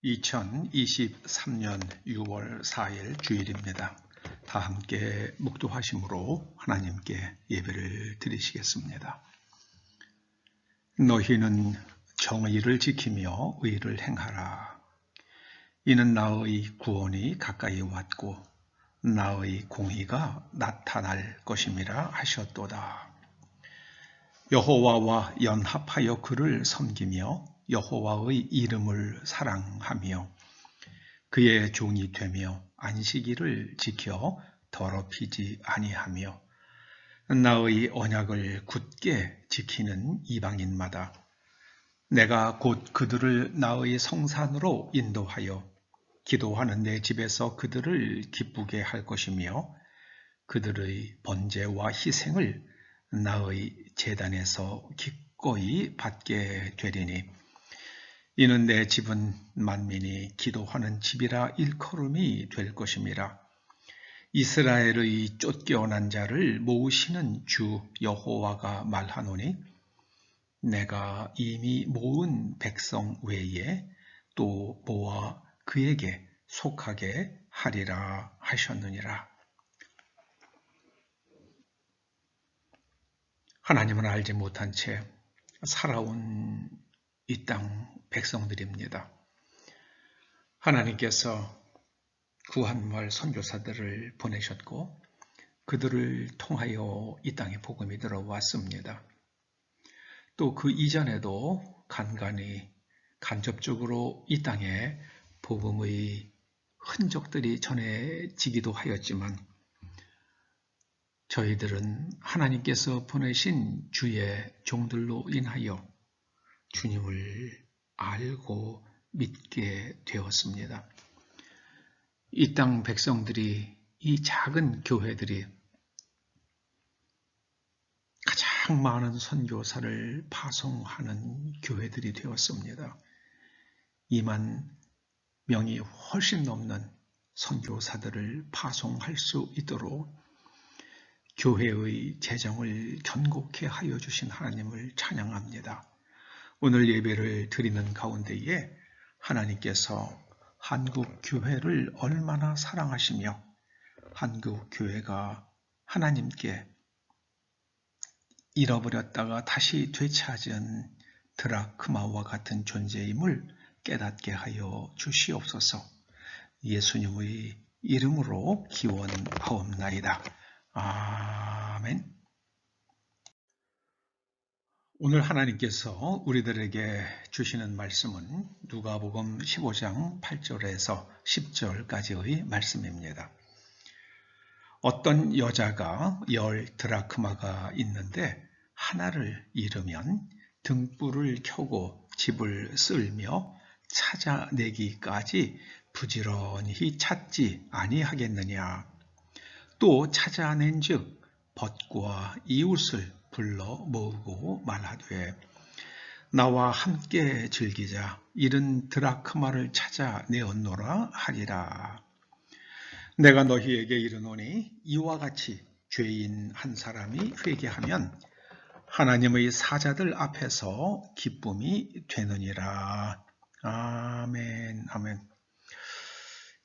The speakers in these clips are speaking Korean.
2023년 6월 4일 주일입니다. 다 함께 묵도하심으로 하나님께 예배를 드리시겠습니다. 너희는 정의를 지키며 의를 행하라. 이는 나의 구원이 가까이 왔고 나의 공의가 나타날 것임이라 하셨도다. 여호와와 연합하여 그를 섬기며 여호와의 이름을 사랑하며 그의 종이 되며 안식일을 지켜 더럽히지 아니하며 나의 언약을 굳게 지키는 이방인마다 내가 곧 그들을 나의 성산으로 인도하여 기도하는 내 집에서 그들을 기쁘게 할 것이며 그들의 번제와 희생을 나의 제단에서 기꺼이 받게 되리니 이는 내 집은 만민이 기도하는 집이라 일컬음이 될 것임이라. 이스라엘의 쫓겨난 자를 모으시는 주 여호와가 말하노니 내가 이미 모은 백성 외에 또 모아 그에게 속하게 하리라 하셨느니라. 하나님은 알지 못한 채 살아온 이 땅 백성들입니다. 하나님께서 구한말 선교사들을 보내셨고 그들을 통하여 이 땅에 복음이 들어왔습니다. 또 그 이전에도 간접적으로 이 땅에 복음의 흔적들이 전해지기도 하였지만 저희들은 하나님께서 보내신 주의 종들로 인하여 주님을 알고 믿게 되었습니다. 이 땅 백성들이, 이 작은 교회들이 가장 많은 선교사를 파송하는 교회들이 되었습니다. 2만 명이 훨씬 넘는 선교사들을 파송할 수 있도록 교회의 재정을 견고케 하여 주신 하나님을 찬양합니다. 오늘 예배를 드리는 가운데에 하나님께서 한국 교회를 얼마나 사랑하시며 한국 교회가 하나님께 잃어버렸다가 다시 되찾은 드라크마와 같은 존재임을 깨닫게 하여 주시옵소서. 예수님의 이름으로 기원하옵나이다. 아멘. 오늘 하나님께서 우리들에게 주시는 말씀은 누가복음 15장 8절에서 10절까지의 말씀입니다. 어떤 여자가 10 드라크마가 있는데 하나를 잃으면 등불을 켜고 집을 쓸며 찾아내기까지 부지런히 찾지 아니하겠느냐. 또 찾아낸즉 벗과 이웃을 불러 모으고 말하되 나와 함께 즐기자. 이른 드라크마를 찾아내었노라 하리라. 내가 너희에게 이르노니 이와 같이 죄인 한 사람이 회개하면 하나님의 사자들 앞에서 기쁨이 되느니라. 아멘, 아멘.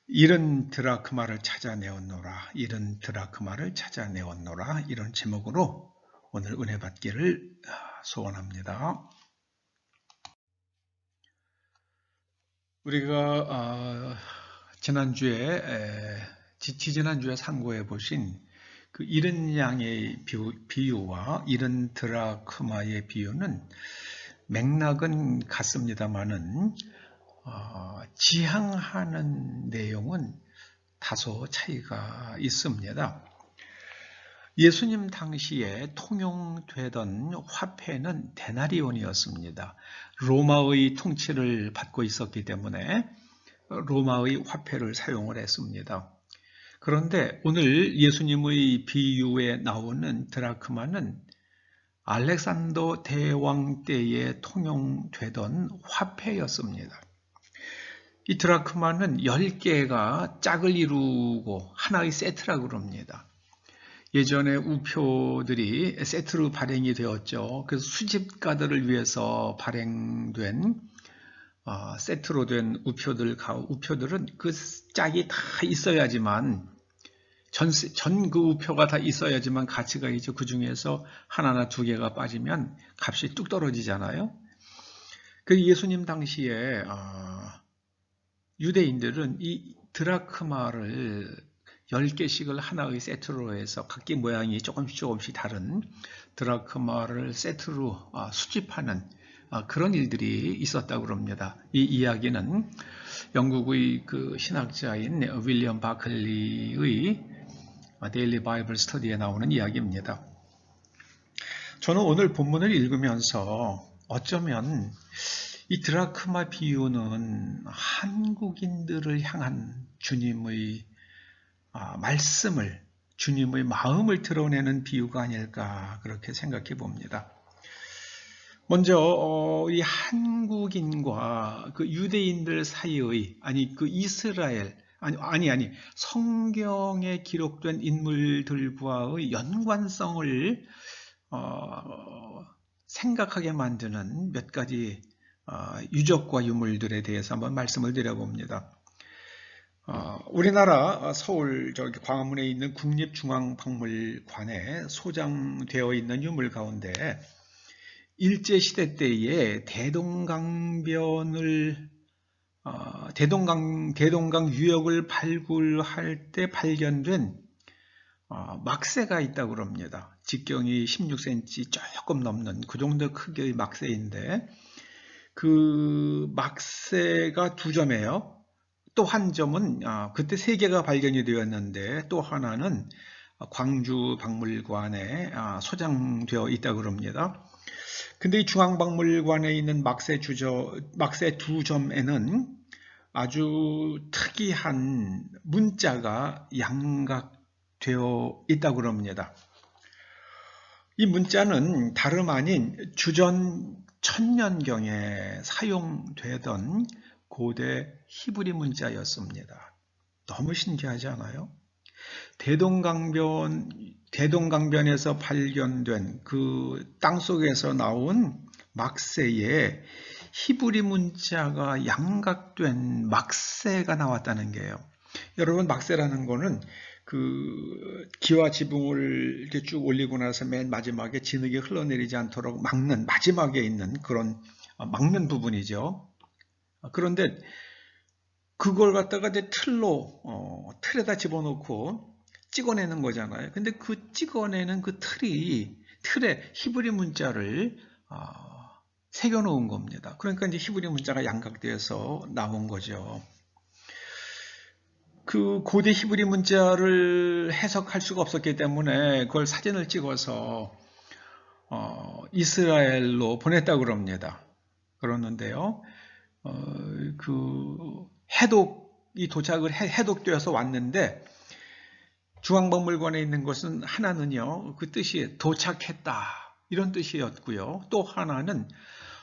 이른 드라크마를 찾아내었노라. 이른 드라크마를 찾아내었노라. 이런 제목으로 오늘 은혜 받기를 소원합니다. 우리가 지난주에 상고해 보신 그 이른 양의 비유와 이른 드라크마의 비유는 맥락은 같습니다만은 지향하는 내용은 다소 차이가 있습니다. 예수님 당시에 통용되던 화폐는 데나리온이었습니다. 로마의 통치를 받고 있었기 때문에 로마의 화폐를 사용을 했습니다. 그런데 오늘 예수님의 비유에 나오는 드라크마는 알렉산더 대왕 때에 통용되던 화폐였습니다. 이 드라크마는 10개가 짝을 이루고 하나의 세트라고 그럽니다. 예전에 우표들이 세트로 발행이 되었죠. 그래서 수집가들을 위해서 발행된 세트로 된 우표들은 그 짝이 다 있어야지만 전 그 우표가 다 있어야지만 가치가 있죠. 그 중에서 하나나 두 개가 빠지면 값이 뚝 떨어지잖아요. 그 예수님 당시에 유대인들은 이 드라크마를 10개씩을 하나의 세트로 해서 각기 모양이 조금씩 다른 드라크마를 세트로 수집하는 그런 일들이 있었다고 합니다. 이 이야기는 영국의 그 신학자인 윌리엄 바클리의 데일리 바이블 스터디에 나오는 이야기입니다. 저는 오늘 본문을 읽으면서 어쩌면 이 드라크마 비유는 한국인들을 향한 주님의 말씀을, 주님의 마음을 드러내는 비유가 아닐까 그렇게 생각해 봅니다. 먼저 이 한국인과 그 유대인들 사이의 그 이스라엘 성경에 기록된 인물들과의 연관성을 생각하게 만드는 몇 가지 유적과 유물들에 대해서 한번 말씀을 드려봅니다. 우리나라 서울 광화문에 있는 국립중앙박물관에 소장되어 있는 유물 가운데 일제시대 때에 대동강 유역을 발굴할 때 발견된 막새가 있다고 합니다. 직경이 16cm 조금 넘는 그 정도 크기의 막새인데 그 막새가 2점이에요. 또 한 점은 그때 3개가 발견이 되었는데 또 하나는 광주 박물관에 소장되어 있다고 합니다. 근데 이 중앙박물관에 있는 막새 2점에는 아주 특이한 문자가 양각되어 있다고 합니다. 이 문자는 다름 아닌 주전 1000년경에 사용되던 고대 히브리 문자였습니다. 너무 신기하지 않아요? 대동강변에서 발견된 그 땅속에서 나온 막새에 히브리 문자가 양각된 막새가 나왔다는 게요. 여러분, 막새라는 거는 그 기와 지붕을 이렇게 쭉 올리고 나서 맨 마지막에 진흙이 흘러내리지 않도록 막는, 마지막에 있는 그런 막는 부분이죠. 그런데 그걸 갖다가 이제 틀에다 집어넣고 찍어내는 거잖아요. 근데 그 찍어내는 그 틀에 히브리 문자를 새겨 놓은 겁니다. 그러니까 이제 히브리 문자가 양각되어서 나온 거죠. 그 고대 히브리 문자를 해석할 수가 없었기 때문에 그걸 사진을 찍어서 이스라엘로 보냈다고 합니다. 그러는데요. 그 해독이 해독되어서 왔는데 중앙박물관에 있는 것은 하나는요, 그 뜻이 도착했다 이런 뜻이었고요. 또 하나는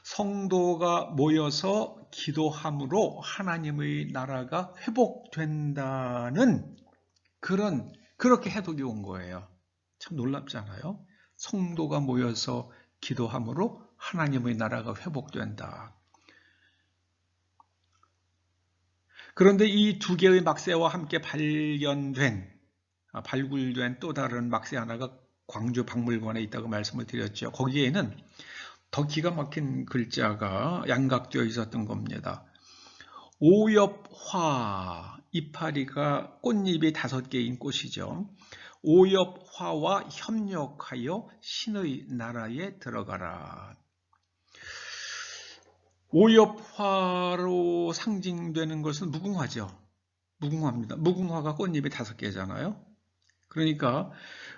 성도가 모여서 기도함으로 하나님의 나라가 회복된다는 그렇게 해독이 온 거예요. 참 놀랍잖아요. 성도가 모여서 기도함으로 하나님의 나라가 회복된다. 그런데 이 2개의 막새와 함께 발굴된 또 다른 막새 하나가 광주 박물관에 있다고 말씀을 드렸죠. 거기에는 더 기가 막힌 글자가 양각되어 있었던 겁니다. 오엽화, 이파리가 꽃잎이 5개인 꽃이죠. 오엽화와 협력하여 신의 나라에 들어가라. 오엽화로 상징되는 것은 무궁화죠. 무궁화입니다. 무궁화가 꽃잎이 5개잖아요. 그러니까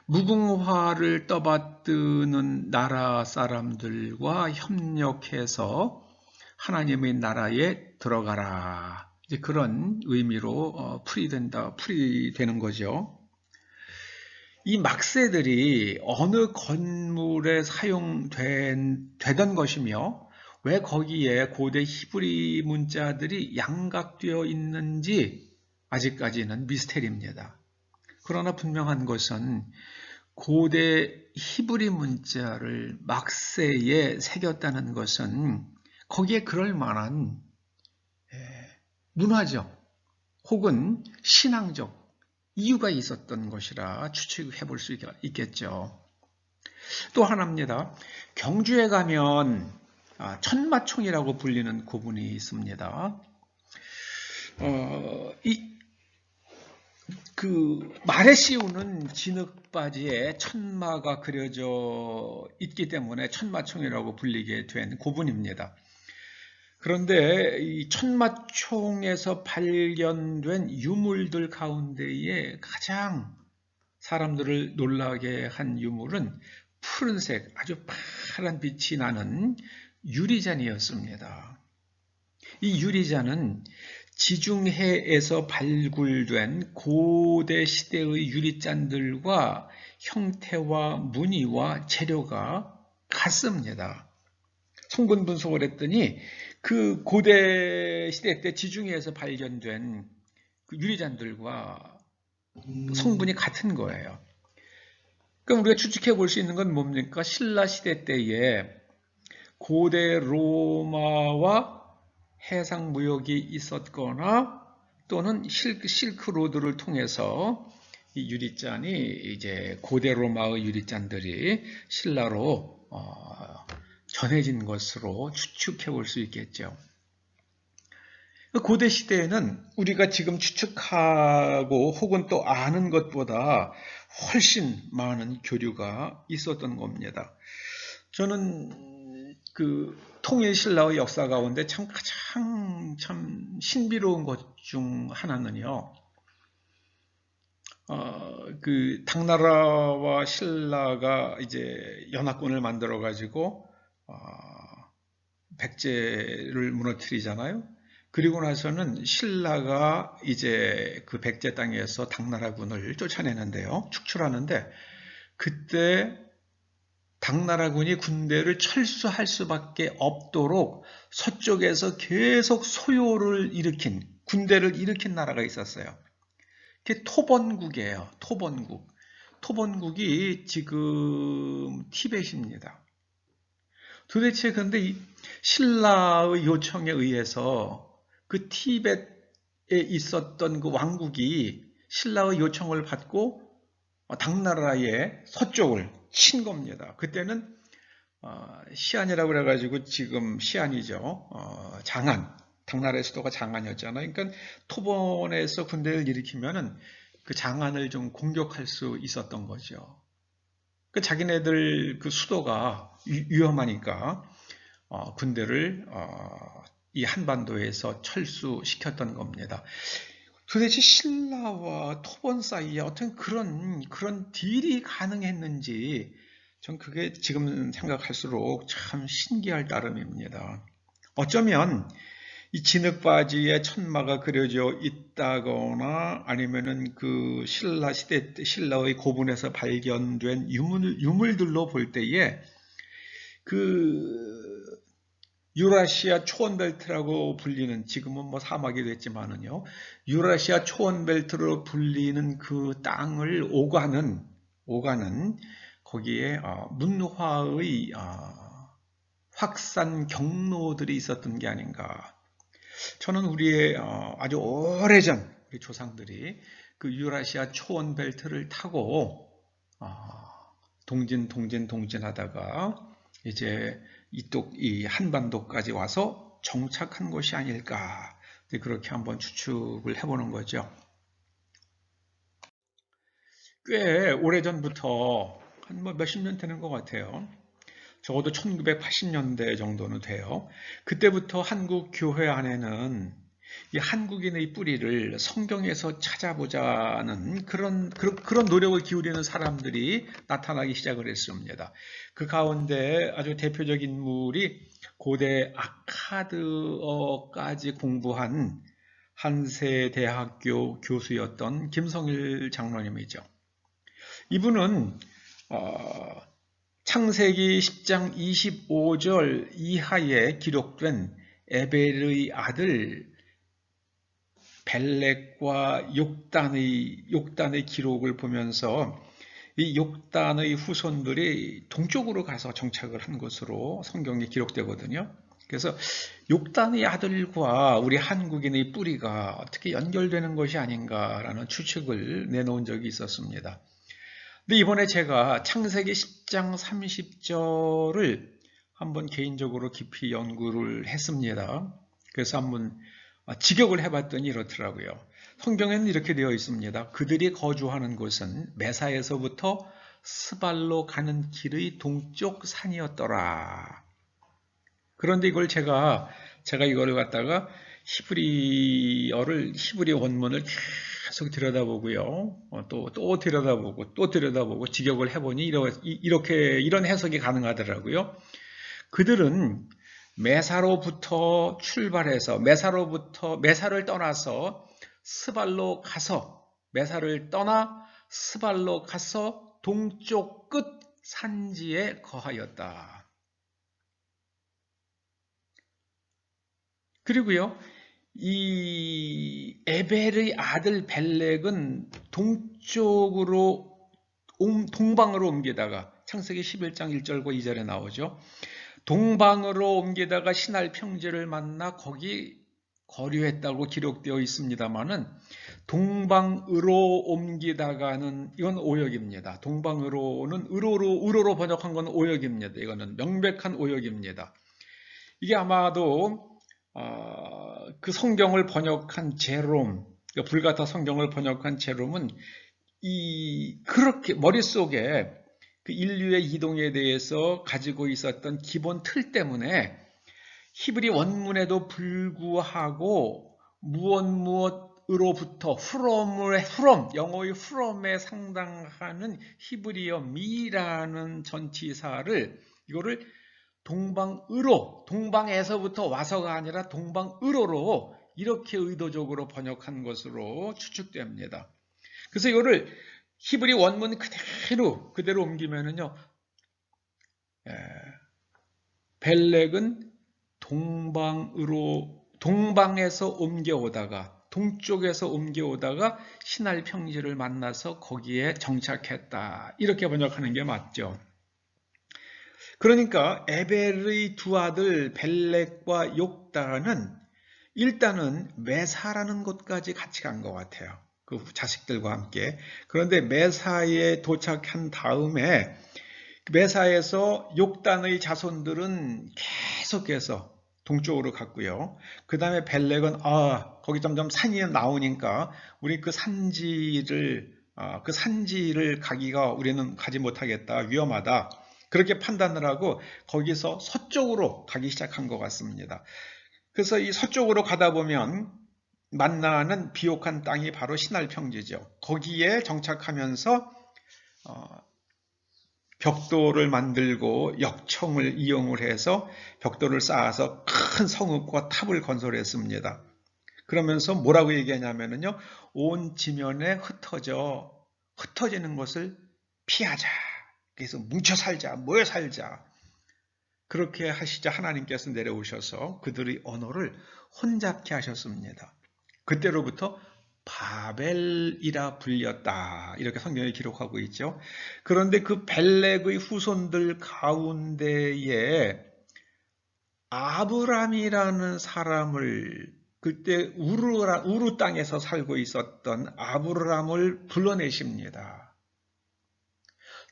무궁화를 떠받드는 나라 사람들과 협력해서 하나님의 나라에 들어가라. 이제 그런 의미로 풀이되는 거죠. 이 막새들이 어느 건물에 사용되던 것이며 왜 거기에 고대 히브리 문자들이 양각되어 있는지 아직까지는 미스테리입니다. 그러나 분명한 것은 고대 히브리 문자를 막새에 새겼다는 것은 거기에 그럴 만한 문화적 혹은 신앙적 이유가 있었던 것이라 추측해 볼 수 있겠죠. 또 하나입니다. 경주에 가면 천마총이라고 불리는 고분이 있습니다. 말에 씌우는 진흙바지에 천마가 그려져 있기 때문에 천마총이라고 불리게 된 고분입니다. 그런데 이 천마총에서 발견된 유물들 가운데에 가장 사람들을 놀라게 한 유물은 푸른색 아주 파란 빛이 나는 유리잔이었습니다. 이 유리잔은 지중해에서 발굴된 고대 시대의 유리잔들과 형태와 무늬와 재료가 같습니다. 성분 분석을 했더니 그 고대 시대 때 지중해에서 발견된 그 유리잔들과 성분이 같은 거예요. 그럼 우리가 추측해 볼 수 있는 건 뭡니까? 신라 시대 때에 고대 로마와 해상 무역이 있었거나 또는 실크로드를 통해서 이 유리잔이 이제 고대 로마의 유리잔들이 신라로 전해진 것으로 추측해 볼 수 있겠죠. 고대 시대에는 우리가 지금 추측하고 혹은 또 아는 것보다 훨씬 많은 교류가 있었던 겁니다. 저는 그 통일신라의 역사 가운데 가장 신비로운 것 중 하나는요, 그 당나라와 신라가 이제 연합군을 만들어 가지고 백제를 무너뜨리잖아요. 그리고 나서는 신라가 이제 그 백제 땅에서 당나라군을 쫓아내는데요. 축출하는데 그때 당나라군이 군대를 철수할 수밖에 없도록 서쪽에서 계속 소요를 일으킨 군대를 일으킨 나라가 있었어요. 그게 토번국이에요. 토번국. 토번국이 지금 티벳입니다. 도대체 근데 이 신라의 요청에 의해서 그 티벳에 있었던 그 왕국이 신라의 요청을 받고 당나라의 서쪽을 친 겁니다. 그때는 시안이라고 그래가지고 지금 시안이죠. 장안. 당나라의 수도가 장안이었잖아요. 그러니까 토번에서 군대를 일으키면은 그 장안을 좀 공격할 수 있었던 거죠. 그 자기네들 그 수도가 위험하니까 군대를 이 한반도에서 철수시켰던 겁니다. 도대체 신라와 토번 사이에 어떤 그런 딜이 가능했는지 전 그게 지금 생각할수록 참 신기할 따름입니다. 어쩌면 이 진흙바지에 천마가 그려져 있다거나 아니면은 그 신라 시대 때 신라의 고분에서 발견된 유물들로 볼 때에 그 유라시아 초원벨트라고 불리는 지금은 뭐 사막이 됐지만은요. 유라시아 초원벨트로 불리는 그 땅을 오가는 거기에 문화의 확산 경로들이 있었던 게 아닌가. 저는 우리의 아주 오래전 우리 조상들이 그 유라시아 초원벨트를 타고 동진하다가 이제 이 한반도까지 와서 정착한 것이 아닐까. 그렇게 한번 추측을 해보는 거죠. 꽤 오래전부터 한 몇십 년 되는 것 같아요. 적어도 1980년대 정도는 돼요. 그때부터 한국 교회 안에는 이 한국인의 뿌리를 성경에서 찾아보자는 그런 노력을 기울이는 사람들이 나타나기 시작을 했습니다. 그 가운데 아주 대표적인 인물이 고대 아카드어까지 공부한 한세대학교 교수였던 김성일 장로님이죠. 이분은 창세기 10장 25절 이하에 기록된 에벨의 아들 벨렉과 욕단의 기록을 보면서 이 욕단의 후손들이 동쪽으로 가서 정착을 한 것으로 성경에 기록되거든요. 그래서 욕단의 아들과 우리 한국인의 뿌리가 어떻게 연결되는 것이 아닌가라는 추측을 내놓은 적이 있었습니다. 근데 이번에 제가 창세기 10장 30절을 한번 개인적으로 깊이 연구를 했습니다. 그래서 한번 직역을 해봤더니 이렇더라고요. 성경에는 이렇게 되어 있습니다. 그들이 거주하는 곳은 메사에서부터 스발로 가는 길의 동쪽 산이었더라. 그런데 이걸 제가 이거를 갖다가 히브리 원문을 계속 들여다보고요. 또 들여다보고 또 들여다보고 직역을 해보니 이런 해석이 가능하더라고요. 그들은 메사로부터 출발해서 메사를 떠나서 스발로 가서 메사를 떠나 스발로 가서 동쪽 끝 산지에 거하였다. 그리고요, 이 에벨의 아들 벨렉은 동방으로 옮기다가 창세기 11장 1절과 2절에 나오죠. 동방으로 옮기다가 신할 평지를 만나 거기 거류했다고 기록되어 있습니다만은 동방으로 옮기다가는 이건 오역입니다. 동방으로는 의로로 번역한 건 오역입니다. 이거는 명백한 오역입니다. 이게 아마도 그 성경을 번역한 제롬, 불가타 성경을 번역한 제롬은 그렇게 머릿속에 그 인류의 이동에 대해서 가지고 있었던 기본 틀 때문에 히브리 원문에도 불구하고 무엇으로부터 영어의 from에 상당하는 히브리어 미라는 전치사를 이거를 동방에서부터 와서가 아니라 동방으로로 이렇게 의도적으로 번역한 것으로 추측됩니다. 그래서 이거를 히브리 원문 그대로 옮기면은요, 벨렉은 동방에서 옮겨오다가 동쪽에서 옮겨오다가 신할 평지를 만나서 거기에 정착했다. 이렇게 번역하는 게 맞죠. 그러니까 에벨의 두 아들 벨렉과 욕단은 일단은 메사라는 곳까지 같이 간 것 같아요. 그 자식들과 함께. 그런데 메사에 도착한 다음에 메사에서 욕단의 자손들은 계속해서 동쪽으로 갔고요. 그 다음에 벨렉은 거기 점점 산이 나오니까 우리 그 산지를 가기가 우리는 가지 못하겠다. 위험하다. 그렇게 판단을 하고 거기서 서쪽으로 가기 시작한 것 같습니다. 그래서 이 서쪽으로 가다 보면 만나는 비옥한 땅이 바로 신할 평지죠. 거기에 정착하면서 벽돌을 만들고 역청을 이용을 해서 벽돌을 쌓아서 큰 성읍과 탑을 건설했습니다. 그러면서 뭐라고 얘기하냐면요, 온 지면에 흩어지는 것을 피하자. 그래서 뭉쳐 살자, 모여 살자. 그렇게 하시자 하나님께서 내려오셔서 그들의 언어를 혼잡케 하셨습니다. 그때로부터 바벨이라 불렸다. 이렇게 성경에 기록하고 있죠. 그런데 그 벨렉의 후손들 가운데에 아브람이라는 사람을 그때 우루 땅에서 살고 있었던 아브람을 불러내십니다.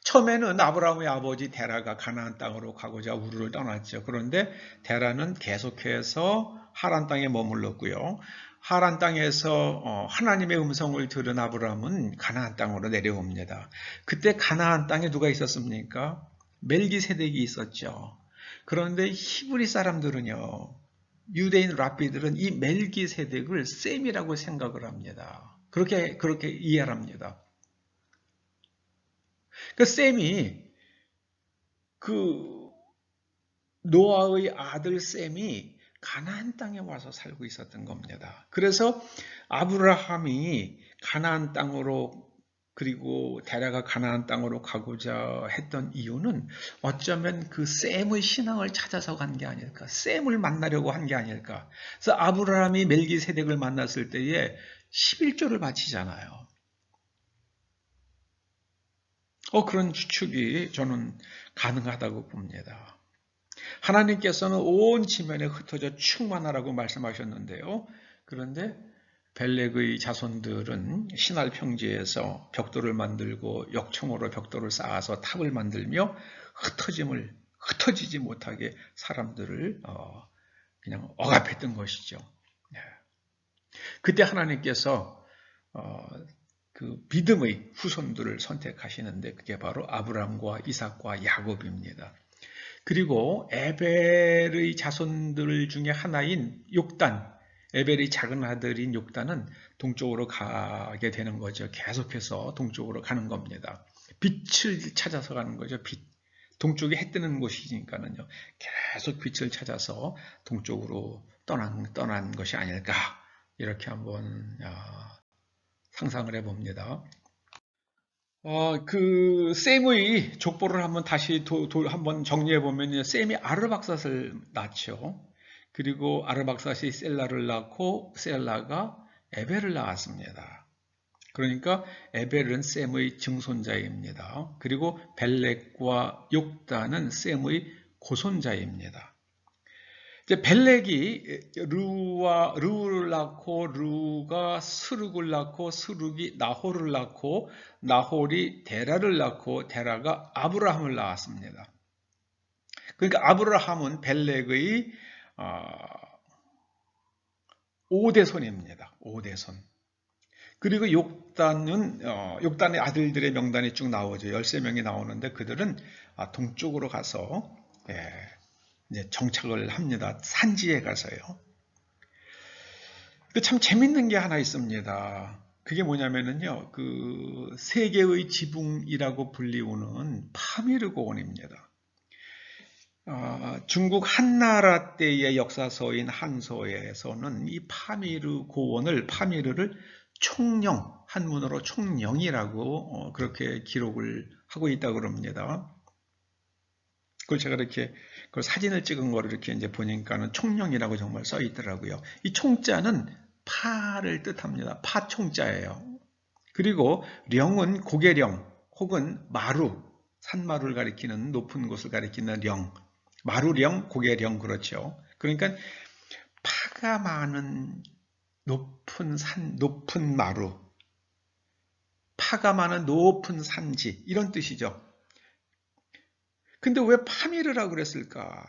처음에는 아브라함의 아버지 데라가 가나안 땅으로 가고자 우르를 떠났죠. 그런데 데라는 계속해서 하란 땅에 머물렀고요. 하란 땅에서 하나님의 음성을 들은 아브라함은 가나안 땅으로 내려옵니다. 그때 가나안 땅에 누가 있었습니까? 멜기세덱이 있었죠. 그런데 히브리 사람들은요, 유대인 랍비들은 이 멜기세덱을 셈이라고 생각을 합니다. 그렇게 이해를 합니다. 그 셈이 노아의 아들 셈이 가나안 땅에 와서 살고 있었던 겁니다. 그래서 아브라함이 가나안 땅으로 그리고 데라가 가나안 땅으로 가고자 했던 이유는 어쩌면 그 셈의 신앙을 찾아서 간 게 아닐까, 셈을 만나려고 한 게 아닐까. 그래서 아브라함이 멜기세덱을 만났을 때에 11조를 바치잖아요. 그런 추측이 저는 가능하다고 봅니다. 하나님께서는 온 지면에 흩어져 충만하라고 말씀하셨는데요. 그런데 벨렉의 자손들은 시날 평지에서 벽돌을 만들고 역청으로 벽돌을 쌓아서 탑을 만들며 흩어지지 못하게 사람들을 그냥 억압했던 것이죠. 그때 하나님께서 그 믿음의 후손들을 선택하시는데 그게 바로 아브람과 이삭과 야곱입니다. 그리고 에벨의 자손들 중에 하나인 욕단, 에벨의 작은 아들인 욕단은 동쪽으로 가게 되는 거죠. 계속해서 동쪽으로 가는 겁니다. 빛을 찾아서 가는 거죠. 빛. 동쪽에 해 뜨는 곳이니까는요. 계속 빛을 찾아서 동쪽으로 떠난 것이 아닐까. 이렇게 한번 상상을 해봅니다. 그 셈의 족보를 한번 다시 한번 정리해 보면 셈이 아르박삿을 낳죠. 그리고 아르박삿이 셀라를 낳고 셀라가 에벨을 낳았습니다. 그러니까 에벨은 셈의 증손자입니다. 그리고 벨렉과 욕단은 셈의 고손자입니다. 이제 벨렉이 르를 낳고 르가 스룩을 낳고 스룩이 나홀을 낳고 나홀이 데라를 낳고 데라가 아브라함을 낳았습니다. 그러니까 아브라함은 벨렉의 5대손입니다. 5대손. 그리고 욕단의 아들들의 명단이 쭉 나오죠. 13명이 나오는데 그들은 동쪽으로 가서 이제 정착을 합니다. 산지에 가서요. 참 재밌는 게 하나 있습니다. 그게 뭐냐면요, 그 세계의 지붕이라고 불리우는 파미르 고원입니다. 중국 한나라 때의 역사서인 한서에서는 이 파미르를 총령, 한문으로 총령이라고 그렇게 기록을 하고 있다고 그럽니다. 그걸 제가 이렇게 사진을 찍은 거를 이렇게 이제 보니까는 총령이라고 정말 써 있더라고요. 이 총자는 파를 뜻합니다. 파 총자예요. 그리고 령은 고개령 혹은 마루, 산마루를 가리키는 높은 곳을 가리키는 령, 마루령, 고개령 그렇죠. 그러니까 파가 많은 높은 산, 높은 마루, 파가 많은 높은 산지 이런 뜻이죠. 근데 왜 파미르라고 그랬을까?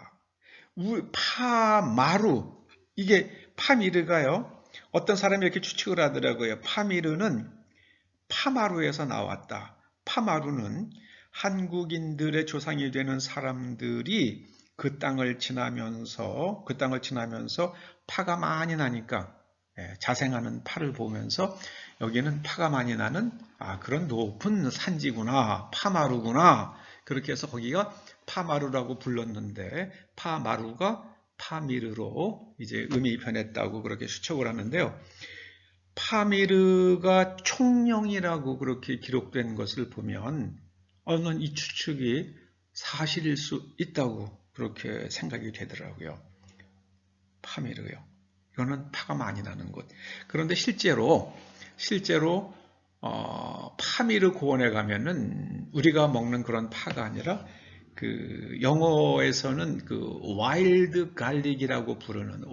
파마루, 이게 파미르가요. 어떤 사람이 이렇게 추측을 하더라고요. 파미르는 파마루에서 나왔다. 파마루는 한국인들의 조상이 되는 사람들이 그 땅을 지나면서 파가 많이 나니까 자생하는 파를 보면서 여기는 파가 많이 나는 그런 높은 산지구나, 파마루구나. 그렇게 해서 거기가 파마루라고 불렀는데 파마루가 파미르로 이제 음이 변했다고 그렇게 추측을 하는데요. 파미르가 총령이라고 그렇게 기록된 것을 보면 저는 이 추측이 사실일 수 있다고 그렇게 생각이 되더라고요. 파미르요. 이거는 파가 많이 나는 곳. 그런데 실제로 파미르 고원에 가면은 우리가 먹는 그런 파가 아니라 그 영어에서는 그 와일드 갈릭이라고 부르는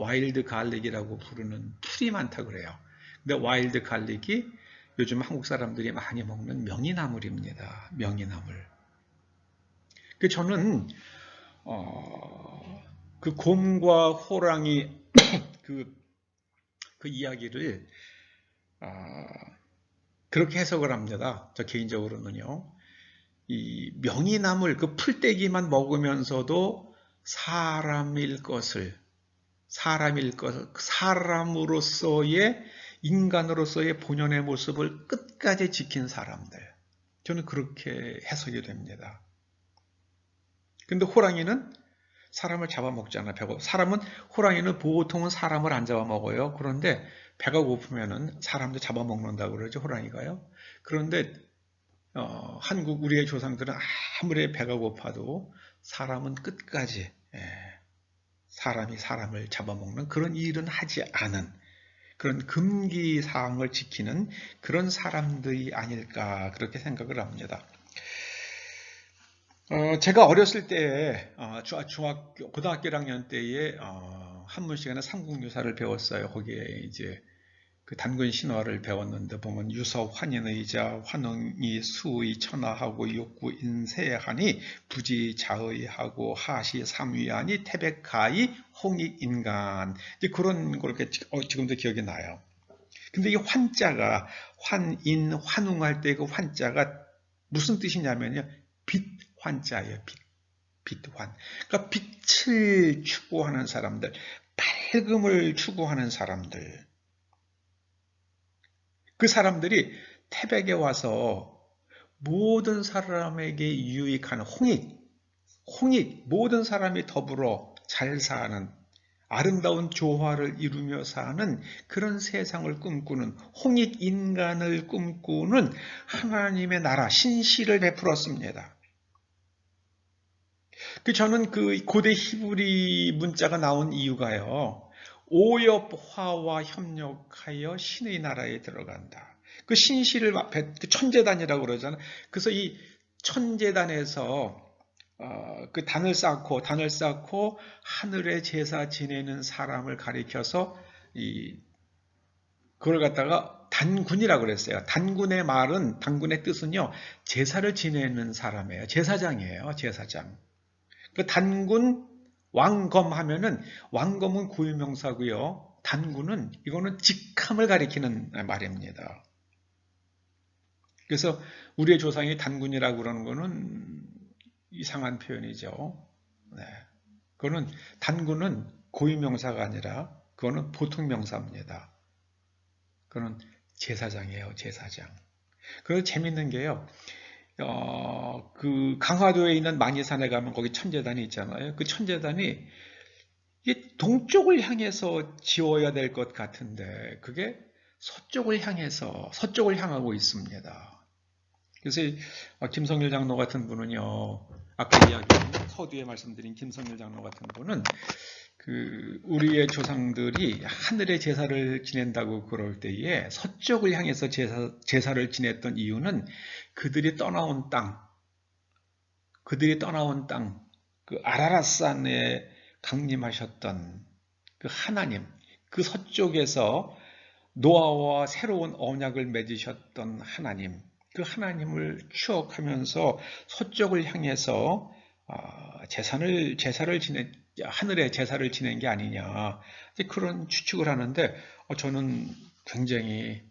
풀이 많다 그래요. 근데 와일드 갈릭이 요즘 한국 사람들이 많이 먹는 명이나물입니다. 명이나물. 그 저는 그 곰과 호랑이 그 이야기를 그렇게 해석을 합니다. 저 개인적으로는요. 이 명이나물 그 풀떼기만 먹으면서도 사람으로서의 인간으로서의 본연의 모습을 끝까지 지킨 사람들. 저는 그렇게 해석이 됩니다. 근데 호랑이는 사람을 잡아먹잖아요. 호랑이는 보통은 사람을 안 잡아먹어요. 그런데 배가 고프면은 사람도 잡아먹는다고 그러죠, 호랑이가요. 그런데 우리의 조상들은 아무리 배가 고파도 사람은 끝까지 사람이 사람을 잡아먹는 그런 일은 하지 않은 그런 금기 사항을 지키는 그런 사람들이 아닐까 그렇게 생각을 합니다. 제가 어렸을 때에 중학교 고등학교 1학년 때에 한문 시간에 삼국유사를 배웠어요. 거기에 이제 그 단군 신화를 배웠는데 보면 유서 환인의자 환웅이 수의 천하하고 육구 인세하니 부지 자의하고 하시 삼위하니 태백하이 홍익인간 이제 그런 걸 이렇게 지금도 기억이 나요. 근데 이 환자가 환인 환웅할 때 그 환자가 무슨 뜻이냐면요. 빛 환자예요. 빛환. 그러니까 빛을 추구하는 사람들, 밝음을 추구하는 사람들. 그 사람들이 태백에 와서 모든 사람에게 유익한 홍익, 모든 사람이 더불어 잘 사는 아름다운 조화를 이루며 사는 그런 세상을 꿈꾸는 홍익 인간을 꿈꾸는 하나님의 나라 신시를 베풀었습니다. 저는 그 고대 히브리 문자가 나온 이유가요. 오엽화와 협력하여 신의 나라에 들어간다. 그 신시를 그 천재단이라고 그러잖아요. 그래서 이 천재단에서 그 단을 쌓고 하늘에 제사 지내는 사람을 가리켜서 그걸 갖다가 단군이라고 그랬어요. 단군의 뜻은요. 제사를 지내는 사람이에요. 제사장이에요. 제사장. 그 단군 왕검 하면은 왕검은 고유명사고요. 단군은 이거는 직함을 가리키는 말입니다. 그래서 우리의 조상이 단군이라고 그러는 거는 이상한 표현이죠. 네. 그거는 단군은 고유명사가 아니라 그거는 보통 명사입니다. 그거는 제사장이에요. 제사장. 그래서 재밌는 게요. 그 강화도에 있는 만이산에 가면 거기 천재단이 있잖아요. 그 천재단이 이게 동쪽을 향해서 지어야 될 것 같은데 그게 서쪽을 향하고 있습니다. 그래서 김성일 장로 같은 분은요. 아까 이야기한 서두에 말씀드린 김성일 장로 같은 분은 그 우리의 조상들이 하늘의 제사를 지낸다고 그럴 때에 서쪽을 향해서 제사를 지냈던 이유는 그들이 떠나온 땅, 그 아라랏산에 강림하셨던 그 하나님, 그 서쪽에서 노아와 새로운 언약을 맺으셨던 하나님, 그 하나님을 추억하면서 서쪽을 향해서 하늘의 제사를 지낸 게 아니냐 그런 추측을 하는데 저는 굉장히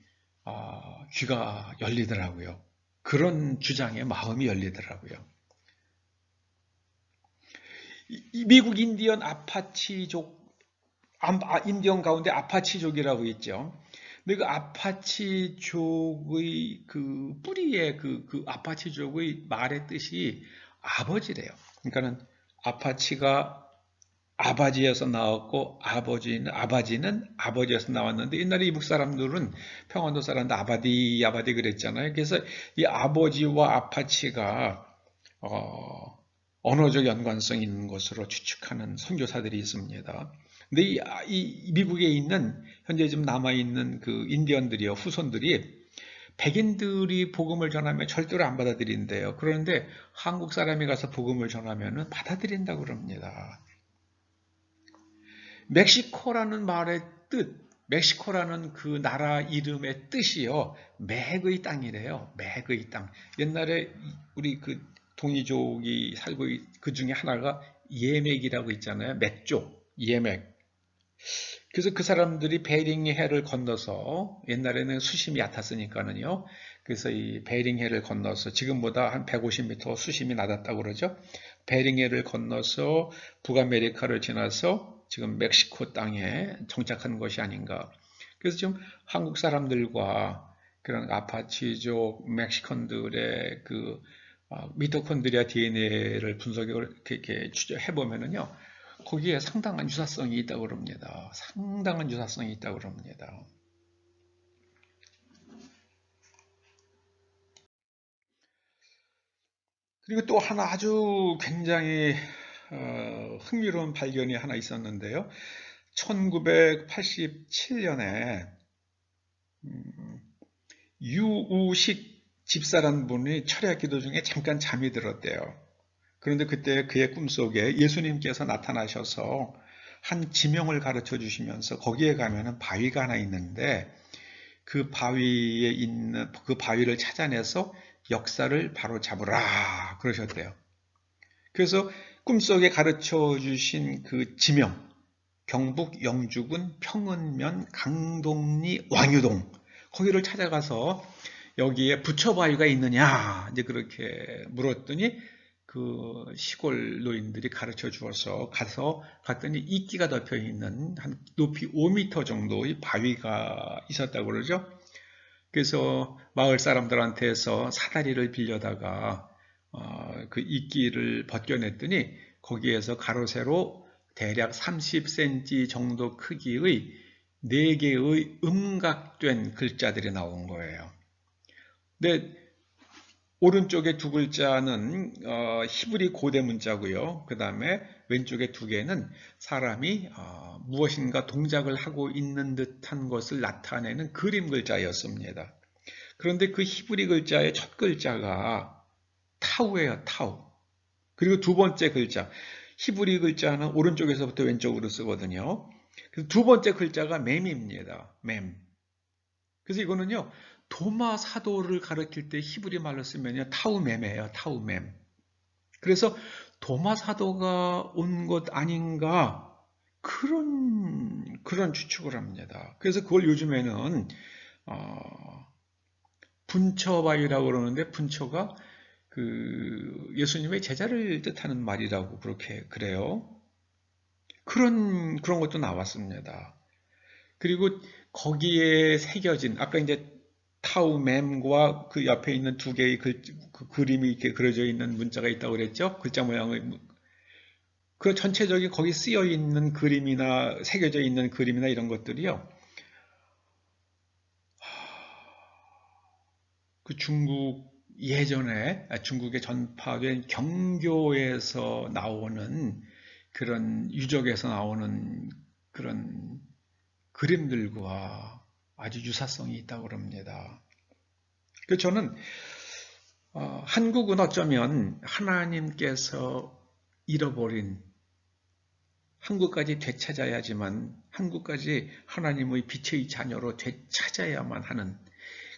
귀가 열리더라고요. 그런 주장에 마음이 열리더라고요. 미국 인디언 인디언 가운데 아파치족이라고 있죠. 근데 그 아파치족의 그 뿌리의 그 아파치족의 말의 뜻이 아버지래요. 그러니까는 아파치가 아바지에서 나왔고 아바지는 아버지에서 나왔는데 옛날에 이북 사람들은 평안도 사람들 아바디 그랬잖아요. 그래서 이 아버지와 아파치가 언어적 연관성 있는 것으로 추측하는 선교사들이 있습니다. 근데 이 미국에 있는 현재 좀 남아 있는 그 인디언들이요 후손들이 백인들이 복음을 전하면 절대로 안 받아들인대요. 그런데 한국 사람이 가서 복음을 전하면 받아들인다고 그럽니다. 멕시코라는 말의 뜻, 멕시코라는 그 나라 이름의 뜻이요. 맥의 땅이래요. 맥의 땅. 옛날에 우리 그 동이족이 살고 그 중에 하나가 예맥이라고 있잖아요. 맥족, 예맥. 그래서 그 사람들이 베링해를 건너서 옛날에는 수심이 얕았으니까는요. 그래서 이 베링해를 건너서 지금보다 한 150m 수심이 낮았다고 그러죠. 베링해를 건너서 북아메리카를 지나서 지금 멕시코 땅에 정착한 것이 아닌가. 그래서 지금 한국 사람들과 그런 아파치족 멕시컨들의 그 미토콘드리아 DNA를 분석을 이렇게 해보면은요. 거기에 상당한 유사성이 있다고 그럽니다. 상당한 유사성이 있다고 그럽니다. 그리고 또 하나 아주 굉장히 흥미로운 발견이 하나 있었는데요. 1987년에 유우식 집사라는 분이 철야 기도 중에 잠깐 잠이 들었대요. 그런데 그때 그의 꿈속에 예수님께서 나타나셔서 한 지명을 가르쳐 주시면서 거기에 가면은 바위가 하나 있는데 그 바위에 있는 그 바위를 찾아내서 역사를 바로 잡으라 그러셨대요. 그래서 꿈속에 가르쳐 주신 그 지명, 경북 영주군 평은면 강동리 왕유동, 거기를 찾아가서 여기에 부처바위가 있느냐 이제 그렇게 물었더니 그 시골 노인들이 가르쳐 주어서 갔더니 이끼가 덮여 있는 한 높이 5m 정도의 바위가 있었다고 그러죠. 그래서 마을 사람들한테서 사다리를 빌려다가 그 이끼를 벗겨냈더니 거기에서 가로 세로 대략 30cm 정도 크기의 4개의 음각된 글자들이 나온 거예요. 근데 오른쪽에 두 글자는 히브리 고대 문자고요. 그 다음에 왼쪽에 두 개는 사람이 무엇인가 동작을 하고 있는 듯한 것을 나타내는 그림 글자였습니다. 그런데 그 히브리 글자의 첫 글자가 타우예요, 타우. 그리고 두 번째 글자, 히브리 글자는 오른쪽에서부터 왼쪽으로 쓰거든요. 그래서 두 번째 글자가 mem입니다. mem. 그래서 이거는요, 도마 사도를 가르칠 때 히브리 말로 쓰면요, 타우mem이에요, 타우mem. 그래서 도마 사도가 온 것 아닌가 그런 추측을 합니다. 그래서 그걸 요즘에는 분처바위라고 그러는데 분처가 그 예수님의 제자를 뜻하는 말이라고 그렇게 그래요. 그런 것도 나왔습니다. 그리고 거기에 새겨진 아까 이제 타우mem과 그 옆에 있는 두 개의 그 그림이 이렇게 그려져 있는 문자가 있다고 그랬죠. 글자 모양의 그 전체적인 거기 쓰여 있는 그림이나 새겨져 있는 그림이나 이런 것들이요. 그 예전에 중국에 전파된 경교에서 나오는 그런 유적에서 나오는 그런 그림들과 아주 유사성이 있다고 그럽니다. 그래서 저는 한국은 어쩌면 하나님께서 잃어버린 한국까지 되찾아야지만 한국까지 하나님의 빛의 자녀로 되찾아야만 하는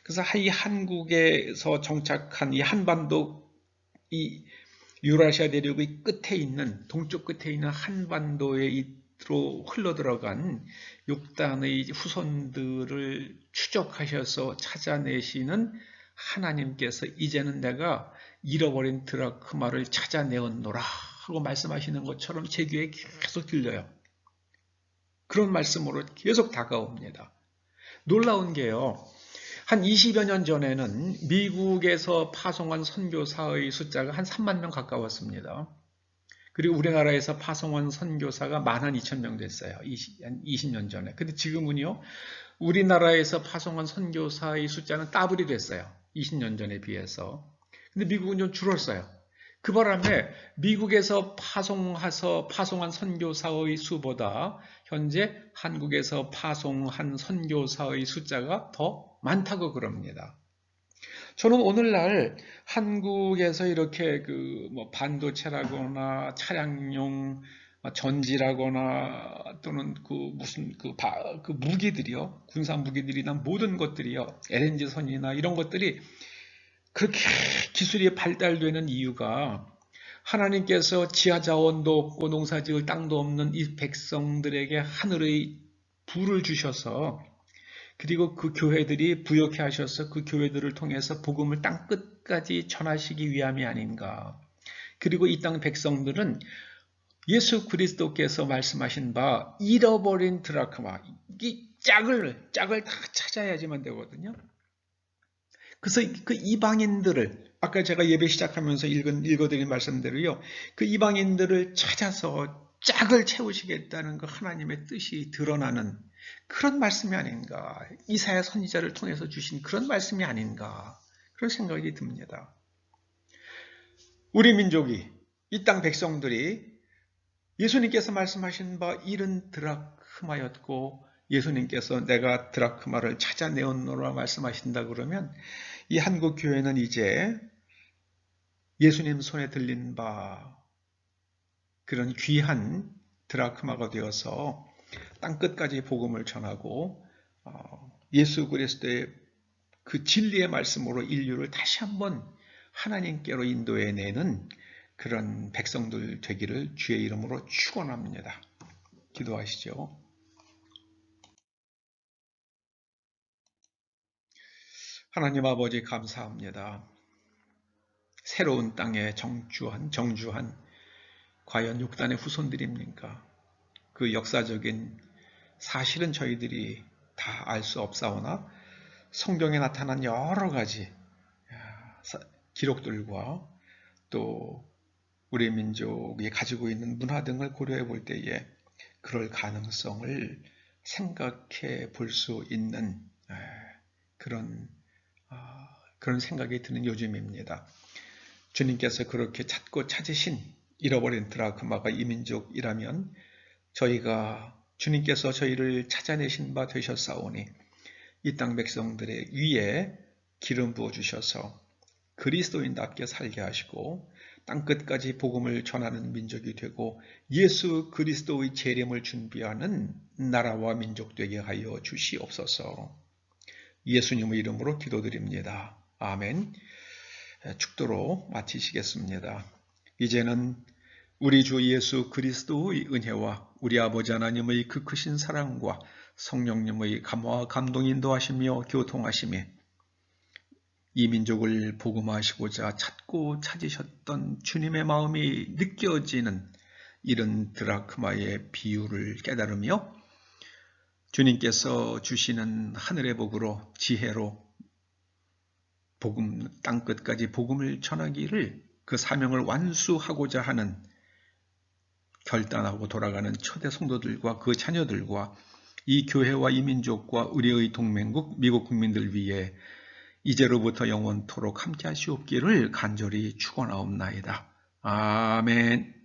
그래서 이 한국에서 정착한 이 한반도 이 유라시아 대륙의 끝에 있는 동쪽 끝에 있는 한반도로 흘러들어간 욕단의 후손들을 추적하셔서 찾아내시는 하나님께서 이제는 내가 잃어버린 드라크마를 찾아내었노라 하고 말씀하시는 것처럼 제 귀에 계속 들려요. 그런 말씀으로 계속 다가옵니다. 놀라운 게요. 한 20여 년 전에는 미국에서 파송한 선교사의 숫자가 한 3만 명 가까웠습니다. 그리고 우리나라에서 파송한 선교사가 12,000명 됐어요. 한 20년 전에. 근데 지금은요, 우리나라에서 파송한 선교사의 숫자는 더블이 됐어요. 20년 전에 비해서. 근데 미국은 좀 줄었어요. 그 바람에 미국에서 파송한 선교사의 수보다 현재 한국에서 파송한 선교사의 숫자가 더 많다고 그럽니다. 저는 오늘날 한국에서 이렇게 반도체라거나 차량용 전지라거나 또는 그 무기들이요, 군사 무기들이나 모든 것들이요, LNG 선이나 이런 것들이 그렇게 기술이 발달되는 이유가 하나님께서 지하 자원도 없고 농사 지을 땅도 없는 이 백성들에게 하늘의 불을 주셔서 그리고 그 교회들이 부욕해 하셔서 그 교회들을 통해서 복음을 땅 끝까지 전하시기 위함이 아닌가. 그리고 이 땅 백성들은 예수 그리스도께서 말씀하신 바 잃어버린 드라크마, 이 짝을 다 찾아야지만 되거든요. 그래서 그 이방인들을 아까 제가 예배 시작하면서 읽어드린 말씀대로요. 그 이방인들을 찾아서 짝을 채우시겠다는 그 하나님의 뜻이 드러나는 그런 말씀이 아닌가. 이사야 선지자를 통해서 주신 그런 말씀이 아닌가. 그런 생각이 듭니다. 우리 민족이 이 땅 백성들이 예수님께서 말씀하신 바 잃은 드라크마였고 예수님께서 내가 드라크마를 찾아내었노라 말씀하신다 그러면 이 한국 교회는 이제 예수님 손에 들린 바 그런 귀한 드라크마가 되어서 땅끝까지 복음을 전하고 예수 그리스도의 그 진리의 말씀으로 인류를 다시 한번 하나님께로 인도해내는 그런 백성들 되기를 주의 이름으로 축원합니다. 기도하시죠. 하나님 아버지 감사합니다. 새로운 땅에 정주한 과연 6단의 후손들입니까? 그 역사적인 사실은 저희들이 다 알 수 없사오나 성경에 나타난 여러 가지 기록들과 또 우리 민족이 가지고 있는 문화 등을 고려해 볼 때에 그럴 가능성을 생각해 볼 수 있는 그런 생각이 드는 요즘입니다. 주님께서 그렇게 찾고 찾으신 잃어버린 드라크마가 이 민족이라면 저희가 주님께서 저희를 찾아내신 바 되셨사오니 이 땅 백성들의 위에 기름 부어 주셔서 그리스도인답게 살게 하시고 땅끝까지 복음을 전하는 민족이 되고 예수 그리스도의 재림을 준비하는 나라와 민족 되게 하여 주시옵소서. 예수님의 이름으로 기도드립니다. 아멘. 축도로 마치시겠습니다. 이제는 우리 주 예수 그리스도의 은혜와 우리 아버지 하나님의 그 크신 사랑과 성령님의 감화와 감동 인도하시며 교통하심에 이 민족을 복음하시고자 찾고 찾으셨던 주님의 마음이 느껴지는 이런 드라크마의 비유를 깨달으며 주님께서 주시는 하늘의 복으로 지혜로 복음 땅끝까지 복음을 전하기를 그 사명을 완수하고자 하는 결단하고 돌아가는 초대 성도들과 그 자녀들과 이 교회와 이 민족과 우리의 동맹국 미국 국민들 위해 이제로부터 영원토록 함께 하시옵기를 간절히 축원하옵나이다. 아멘.